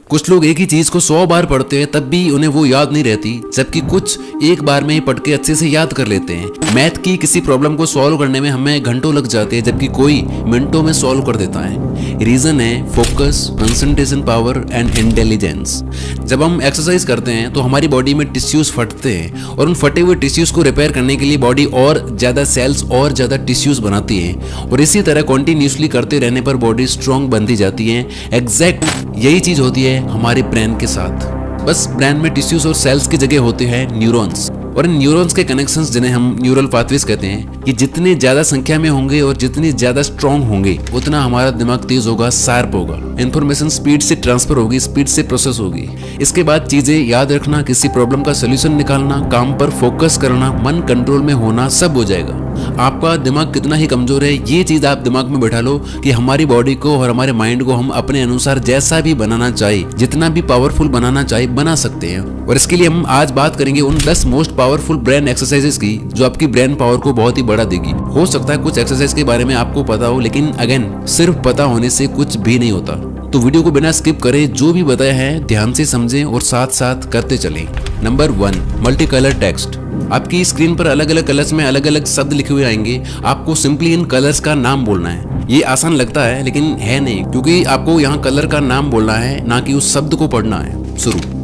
कुछ लोग एक ही चीज को 100 बार पढ़ते हैं तब भी उन्हें वो याद नहीं रहती, जबकि कुछ एक बार में ही पढ़ के अच्छे से याद कर लेते हैं। मैथ की किसी प्रॉब्लम को सॉल्व करने में हमें घंटों लग जाते हैं, जबकि कोई मिनटों में सॉल्व कर देता है। रीजन है focus, concentration power and intelligence. जब हम एक्सरसाइज करते हैं तो हमारी बॉडी में टिश्यूज फटते हैं और उन फटे हुए टिश्यूज को रिपेयर करने के लिए बॉडी और ज्यादा सेल्स और ज्यादा टिश्यूज बनाती है, और इसी तरह कंटिन्यूसली करते रहने पर बॉडी स्ट्रांग बनती जाती है। एग्जैक्ट यही चीज होती है हमारे ब्रेन के साथ। बस ब्रेन में टिश्यूज और सेल्स की जगह होते हैं न्यूरॉन्स, और इन न्यूरॉन्स के कनेक्शंस जिन्हें हम न्यूरल पाथवेज कहते हैं, ये जितने ज्यादा संख्या में होंगे और जितनी ज्यादा स्ट्रांग होंगे उतना हमारा दिमाग तेज होगा, शार्प होगा, इंफॉर्मेशन स्पीड से ट्रांसफर होगी, स्पीड से प्रोसेस होगी। इसके बाद चीजें याद रखना, किसी प्रॉब्लम का सोल्यूशन निकालना, काम पर फोकस करना, मन कंट्रोल में होना, सब हो जाएगा। आपका दिमाग कितना ही कमजोर है, ये चीज आप दिमाग में बैठा लो कि हमारी बॉडी को और हमारे माइंड को हम अपने अनुसार जैसा भी बनाना चाहिए, जितना भी पावरफुल बनाना चाहिए, बना सकते हैं। और इसके लिए हम आज बात करेंगे उन 10 मोस्ट पावरफुल ब्रेन एक्सरसाइजेस की जो आपकी ब्रेन पावर को बहुत ही बढ़ा देगी। हो सकता है कुछ एक्सरसाइज के बारे में आपको पता हो, लेकिन अगेन सिर्फ पता होने से कुछ भी नहीं होता। तो वीडियो को बिना स्किप करे जो भी बताया है ध्यान से समझें और साथ साथ करते चलें। Number 1, multi colour text. आपकी स्क्रीन पर अलग अलग कलर्स में अलग अलग शब्द लिखे हुए आएंगे। आपको सिंपली इन कलर्स का नाम बोलना है। ये आसान लगता है लेकिन है नहीं, क्योंकि आपको यहाँ कलर का नाम बोलना है, ना कि उस शब्द को पढ़ना है। शुरू।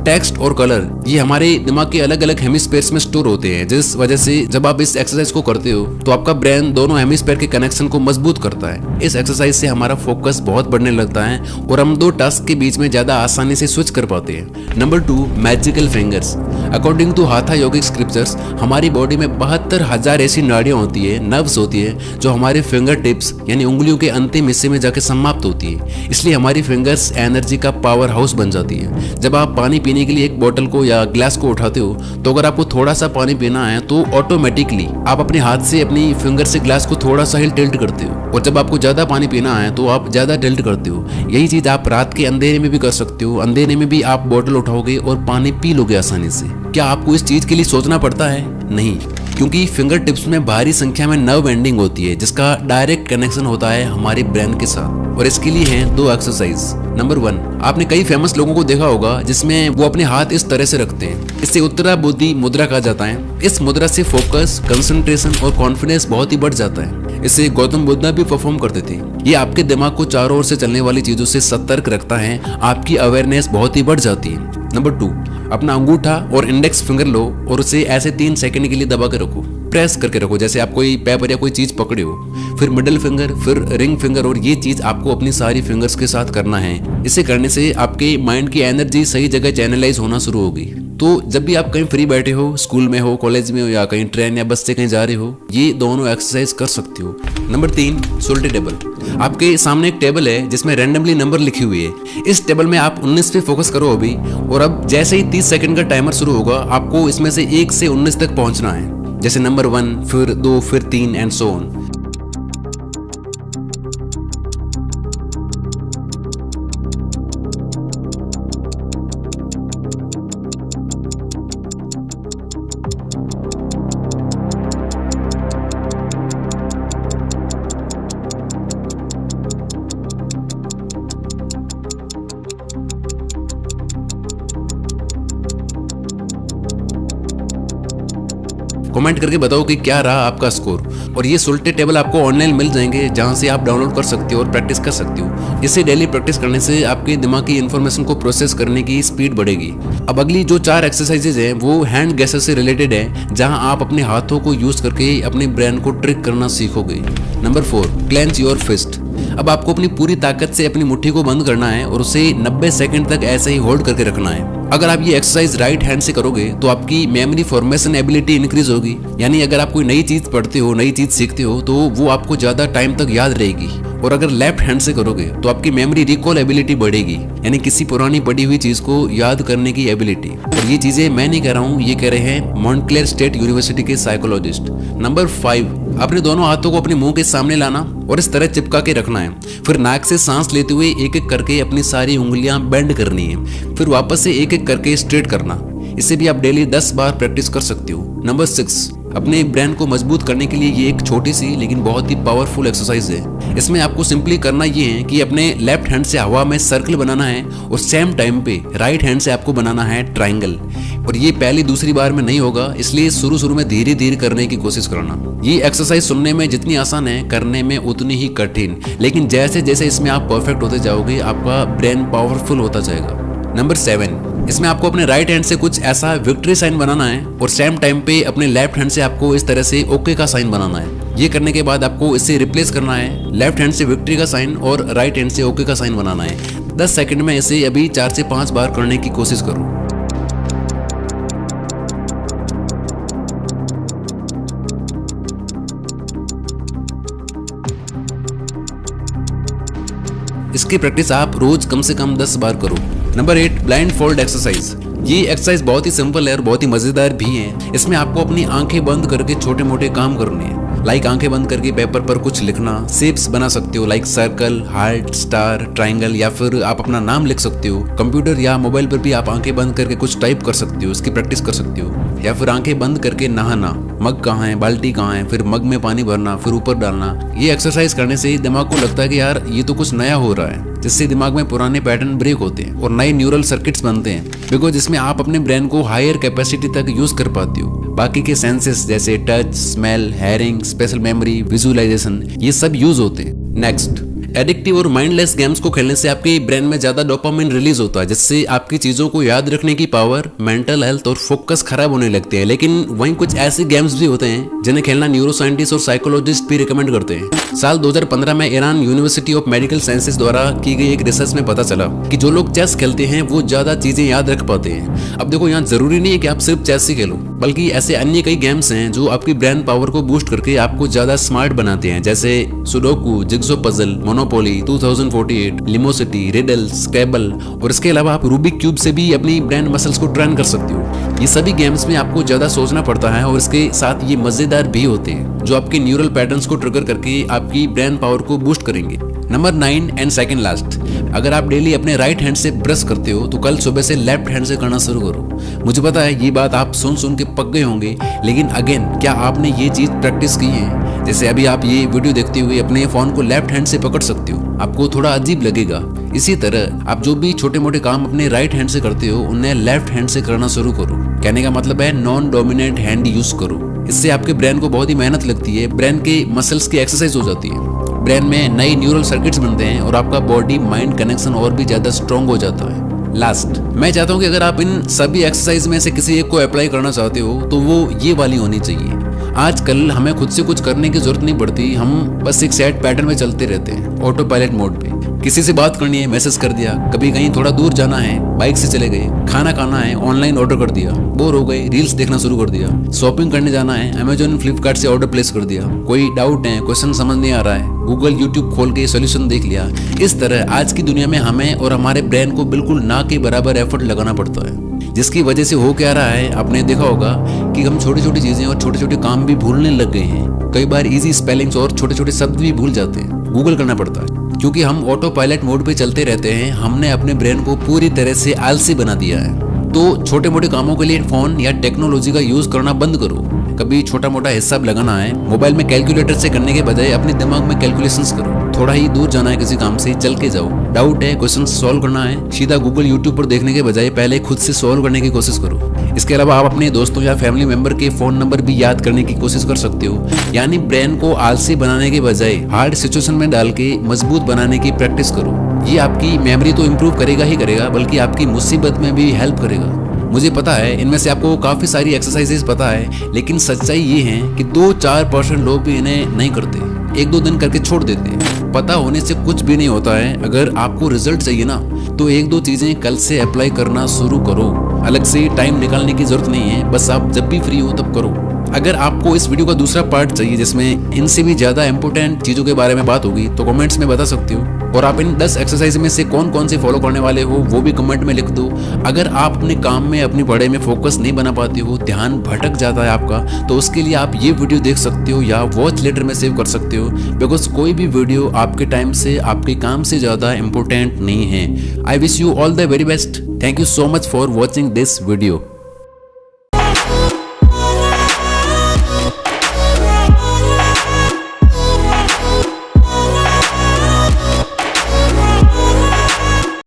टेक्स्ट और कलर ये हमारे दिमाग के अलग अलग हेमिस्फेयर्स में स्टोर होते हैं, जिस वजह से जब आप इस एक्सरसाइज को करते हो तो आपका ब्रेन दोनों हेमिस्फेयर के कनेक्शन को मजबूत करता है। इस एक्सरसाइज से हमारा फोकस बहुत बढ़ने लगता है और हम 2 टास्क के बीच में ज्यादा आसानी से स्विच कर पाते हैं। Number 2, magical fingers. According to hatha yogic scriptures, हमारी बॉडी में 72,000 ऐसी नाड़ियां होती है, नर्व्स होती है, जो हमारे फिंगर टिप्स यानी उंगलियों के अंतिम हिस्से में जाके समाप्त होती है। इसलिए हमारी फिंगर्स एनर्जी का पावर हाउस बन जाती है। जब आप पानी पीने के लिए एक बोतल को या ग्लास को उठाते हो तो अगर आपको थोड़ा सा पानी पीना है तो ऑटोमेटिकली आप अपने हाथ से अपनी फिंगर से ग्लास को थोड़ा सा ही टिल्ट करते हो, और जब आपको ज्यादा पानी पीना है तो आप ज्यादा टिल्ट करते हो। यही चीज आप रात के अंधेरे में भी कर सकते हो। अंधेरे में भी आप बोतल उठाओगे और पानी पी लोगे आसानी से। क्या आपको इस चीज के लिए सोचना पड़ता है? नहीं, क्योंकि फिंगर टिप्स में भारी संख्या में नर्व एंडिंग होती है, जिसका डायरेक्ट कनेक्शन होता है हमारे ब्रेन के साथ। और इसके लिए हैं 2 एक्सरसाइज। नंबर 1, आपने कई फेमस लोगों को देखा होगा जिसमें वो अपने हाथ इस तरह से रखते हैं। इसे उत्तरा बुद्धि मुद्रा कहा जाता है। इस मुद्रा से फोकस, कंसंट्रेशन और कॉन्फिडेंस बहुत ही बढ़ जाता है। इसे गौतम बुद्ध भी परफॉर्म करते थे। ये आपके दिमाग को चारों ओर से चलने वाली चीजों से सतर्क रखता है। आपकी अवेयरनेस बहुत ही बढ़ जाती है। नंबर 2, अपना अंगूठा और इंडेक्स फिंगर लो और उसे ऐसे 3 सेकंड के लिए दबा के रखो, प्रेस करके रखो, जैसे आप कोई पेपर या कोई चीज पकड़े हो। फिर मिडिल फिंगर, फिर रिंग फिंगर, और ये चीज आपको अपनी सारी फिंगर्स के साथ करना है। इसे करने से आपके माइंड की एनर्जी सही जगह चैनलाइज होना शुरू होगी। तो जब भी आप कहीं फ्री बैठे हो, स्कूल में हो, कॉलेज में हो, या कहीं ट्रेन या बस से कहीं जा रहे हो, ये दोनों एक्सरसाइज कर सकते हो। नंबर 3, सोल्टी टेबल। आपके सामने एक टेबल है जिसमें रैंडमली नंबर लिखी हुई है। इस टेबल में आप 19 पे फोकस करो अभी, और अब जैसे ही 30 सेकंड का टाइमर शुरू होगा आपको इसमें से 1 से 19 तक पहुंचना है। जैसे नंबर 1, फिर 2, फिर 3 एंड सो ऑन। कमेंट करके बताओ कि क्या रहा आपका स्कोर। और ये सोल्टी टेबल आपको ऑनलाइन मिल जाएंगे, जहां से आप डाउनलोड कर सकते हो और प्रैक्टिस कर सकते हो। इसे डेली प्रैक्टिस करने से आपके दिमाग की इन्फॉर्मेशन को प्रोसेस करने की स्पीड बढ़ेगी। अब अगली जो 4 एक्सरसाइजेज हैं वो हैंड गेस्चर से रिलेटेड है, जहां आप अपने हाथों को यूज करके अपने ब्रेन को ट्रिक करना सीखोगे। Number 4, clench your fist. अब आपको अपनी पूरी ताकत से अपनी मुट्ठी को बंद करना है और उसे 90 सेकंड तक ऐसे ही होल्ड करके रखना है। अगर आप ये एक्सरसाइज राइट हैंड से करोगे तो आपकी मेमोरी फॉर्मेशन एबिलिटी इंक्रीज होगी। यानी अगर आप कोई नई चीज पढ़ते हो, नई चीज सीखते हो, तो वो आपको ज्यादा टाइम तक याद रहेगी। और अगर लेफ्ट हैंड से करोगे तो आपकी मेमोरी रिकॉल एबिलिटी बढ़ेगी, यानी किसी पुरानी पढ़ी हुई चीज को याद करने की एबिलिटी। और ये चीजें मैं नहीं कह रहा हूँ, ये कह रहे हैं मॉन्टक्लेर स्टेट यूनिवर्सिटी के साइकोलॉजिस्ट। नंबर 5, अपने दोनों हाथों को अपने मुंह के सामने लाना और इस तरह चिपका के रखना है। फिर नाक से सांस लेते हुए एक एक करके अपनी सारी उंगलियां बेंड करनी है, फिर वापस से एक एक करके स्ट्रेट करना। इसे भी आप डेली 10 बार प्रैक्टिस कर सकते हो। नंबर 6, अपने ब्रेन को मजबूत करने के लिए ये एक छोटी सी लेकिन बहुत ही पावरफुल एक्सरसाइज है। इसमें आपको सिंपली करना ये है कि अपने लेफ्ट हैंड से हवा में सर्कल बनाना है और सेम टाइम पे राइट हैंड से आपको बनाना है ट्रायंगल। और ये पहली दूसरी बार में नहीं होगा, इसलिए शुरू में धीरे धीरे करने की कोशिश करना। ये एक्सरसाइज सुनने में जितनी आसान है, करने में उतनी ही कठिन, लेकिन जैसे जैसे इसमें आप परफेक्ट होते जाओगे आपका ब्रेन पावरफुल होता जाएगा। नंबर 7, इसमें आपको अपने राइट हैंड से कुछ ऐसा विक्ट्री साइन बनाना है और सेम टाइम पे अपने लेफ्ट हैंड से आपको इस तरह से ओके का साइन बनाना है। ये करने के बाद आपको इससे रिप्लेस करना है, लेफ्ट हैंड से विक्ट्री का साइन और राइट हैंड से ओके का साइन बनाना है। 10 सेकंड में इसे अभी 4 से 5 बार करने की कोशिश करो। इसकी प्रैक्टिस आप रोज कम से कम 10 बार करो। Number 8, blind fold exercise. ये एक्सरसाइज बहुत ही सिंपल है और बहुत ही मजेदार भी है। इसमें आपको अपनी आंखें बंद करके छोटे मोटे काम करने हैं। लाइक आंखें बंद करके पेपर पर कुछ लिखना, शेप्स बना सकते हो like circle, heart, star, triangle, या फिर आप अपना नाम लिख सकते हो। कंप्यूटर या मोबाइल पर भी आप आंखें बंद करके कुछ टाइप कर सकते हो, इसकी प्रैक्टिस कर सकते हो। या फिर आंखें बंद करके नहाना, मग कहाँ है, बाल्टी कहाँ है, फिर मग में पानी भरना, फिर ऊपर डालना। ये एक्सरसाइज करने से दिमाग को लगता है कि यार ये तो कुछ नया हो रहा है, जिससे दिमाग में पुराने पैटर्न ब्रेक होते हैं और नए न्यूरल सर्किट्स बनते हैं, बिकॉज इसमें आप अपने ब्रेन को हायर कैपेसिटी तक यूज कर पाते हो। बाकी के सेंसेस जैसे touch, smell, hearing, spatial memory, visualisation, ये सब यूज होते हैं। नेक्स्ट, एडिक्टिव और माइंडलेस गेम्स को खेलने से आपके ब्रेन में ज्यादा डोपामिन रिलीज होता है, जिससे आपकी चीजों को याद रखने की पावर, मेंटल हेल्थ और फोकस खराब होने लगते हैं। लेकिन वहीं कुछ ऐसे गेम्स भी होते हैं जिन्हें खेलना न्यूरो साइंटिस्ट और साइकोलॉजिस्ट भी रिकमेंड करते हैं। साल 2015 में Iran university of medical sciences द्वारा की गई एक रिसर्च में पता चला कि जो लोग चेस खेलते हैं वो ज्यादा चीजें याद रख पाते हैं। अब देखो, यहाँ जरूरी नहीं है कि आप सिर्फ चेस ही खेलो, बल्कि ऐसे अन्य कई गेम्स हैं जो आपकी ब्रेन पावर को बूस्ट करके आपको ज्यादा स्मार्ट बनाते हैं, जैसे sudoku, jigsaw puzzle, monopoly, 2048, Lumosity, riddles, scrabble, और इसके अलावा आप रूबिक क्यूब से भी अपनी ब्रेन मसल्स को ट्रेन कर सकते हो। ये सभी गेम्स में आपको ज्यादा सोचना पड़ता है और इसके साथ ये मजेदार भी होते हैं, जो आपके न्यूरल पैटर्न्स को ट्रिगर करके आपकी ब्रेन पावर को बूस्ट करेंगे। नंबर 9 एंड सेकंड लास्ट, अगर आप डेली अपने राइट हैंड से ब्रश करते हो तो कल सुबह से लेफ्ट हैंड से करना शुरू करो। मुझे पता है ये बात आप सुन के पक गए होंगे, लेकिन अगेन, क्या आपने ये चीज प्रैक्टिस की है? जैसे अभी आप ये वीडियो देखते हुए अपने फोन को लेफ्ट हैंड से पकड़ सकते हो, आपको थोड़ा अजीब लगेगा। इसी तरह आप जो भी छोटे मोटे काम अपने राइट हैंड से करते हो उन्हें लेफ्ट हैंड से करना शुरू करो। कहने का मतलब है नॉन डोमिनेंट हैंड यूज करो। इससे आपके ब्रेन को बहुत ही मेहनत लगती है, ब्रेन के मसल्स की एक्सरसाइज हो जाती है, ब्रेन में नए न्यूरल सर्किट्स बनते हैं और आपका बॉडी माइंड कनेक्शन और भी ज्यादा स्ट्रॉन्ग हो जाता है। लास्ट, मैं चाहता हूँ कि अगर आप इन सभी एक्सरसाइज में से किसी एक को अप्लाई करना चाहते हो तो वो ये वाली होनी चाहिए। आजकल हमें खुद से कुछ करने की जरूरत नहीं पड़ती, हम बस एक सेट पैटर्न में चलते रहते हैं, ऑटो पायलट मोड पे। किसी से बात करनी है, मैसेज कर दिया, कभी कहीं थोड़ा दूर जाना है, बाइक से चले गए, खाना खाना है, ऑनलाइन ऑर्डर कर दिया, बोर हो गए, रील्स देखना शुरू कर दिया, शॉपिंग करने जाना है, अमेजोन, फ्लिपकार्ट से ऑर्डर प्लेस कर दिया, कोई डाउट है, क्वेश्चन समझ नहीं आ रहा है, गूगल, यूट्यूब खोल के सोल्यूशन देख लिया। इस तरह आज की दुनिया में हमें और हमारे ब्रेन को बिल्कुल ना के बराबर एफर्ट लगाना पड़ता है, जिसकी वजह से हो क्या रहा है, आपने देखा होगा कि हम छोटी छोटी चीजें और छोटे छोटे काम भी भूलने लग गए हैं। कई बार इजी स्पेलिंग्स और छोटे छोटे शब्द भी भूल जाते हैं, गूगल करना पड़ता है, क्योंकि हम ऑटो पायलट मोड पे चलते रहते हैं। हमने अपने ब्रेन को पूरी तरह से आलसी बना दिया है। तो छोटे मोटे कामों के लिए फोन या टेक्नोलॉजी का यूज करना बंद करो। कभी छोटा मोटा हिसाब लगाना है, मोबाइल में कैलकुलेटर से करने के बजाय अपने दिमाग में कैलकुलेशंस करो। थोड़ा ही दूर जाना है किसी काम से, चल के जाओ। डाउट है, क्वेश्चन सॉल्व करना है, सीधा गूगल, यूट्यूब पर देखने के बजाय पहले खुद से सॉल्व करने की कोशिश करो। इसके अलावा आप अपने दोस्तों या फैमिली मेंबर के फोन नंबर भी याद करने की कोशिश कर सकते हो। यानी ब्रेन को आलसी बनाने के बजाय हार्ड सिचुएशन में डाल के मजबूत बनाने की प्रैक्टिस करो। ये आपकी मेमोरी तो इम्प्रूव करेगा ही करेगा, बल्कि आपकी मुसीबत में भी हेल्प करेगा। मुझे पता है इनमें से आपको काफी सारी एक्सरसाइजेस पता है, लेकिन सच्चाई ये है कि 2-4% लोग भी इन्हें नहीं करते, 1-2 दिन करके छोड़ देते हैं। पता होने से कुछ भी नहीं होता है। अगर आपको रिजल्ट चाहिए ना, तो 1-2 चीजें कल से अप्लाई करना शुरू करो। अलग से टाइम निकालने की जरूरत नहीं है, बस आप जब भी फ्री हो तब करो। अगर आपको इस वीडियो का दूसरा पार्ट चाहिए जिसमें इनसे भी ज़्यादा इंपॉर्टेंट चीज़ों के बारे में बात होगी तो कमेंट्स में बता सकते हो। और आप इन 10 एक्सरसाइज में से कौन कौन से फॉलो करने वाले हो वो भी कमेंट में लिख दो। अगर आप अपने काम में अपनी पढ़ाई में फोकस नहीं बना पाते हो, ध्यान भटक जाता है आपका, तो उसके लिए आप ये वीडियो देख सकते हो या वॉच लेटर में सेव कर सकते हो, बिकॉज कोई भी वीडियो आपके टाइम से आपके काम से ज़्यादा इंपॉर्टेंट नहीं है। I wish you all the very best. Thank you so much for watching this video.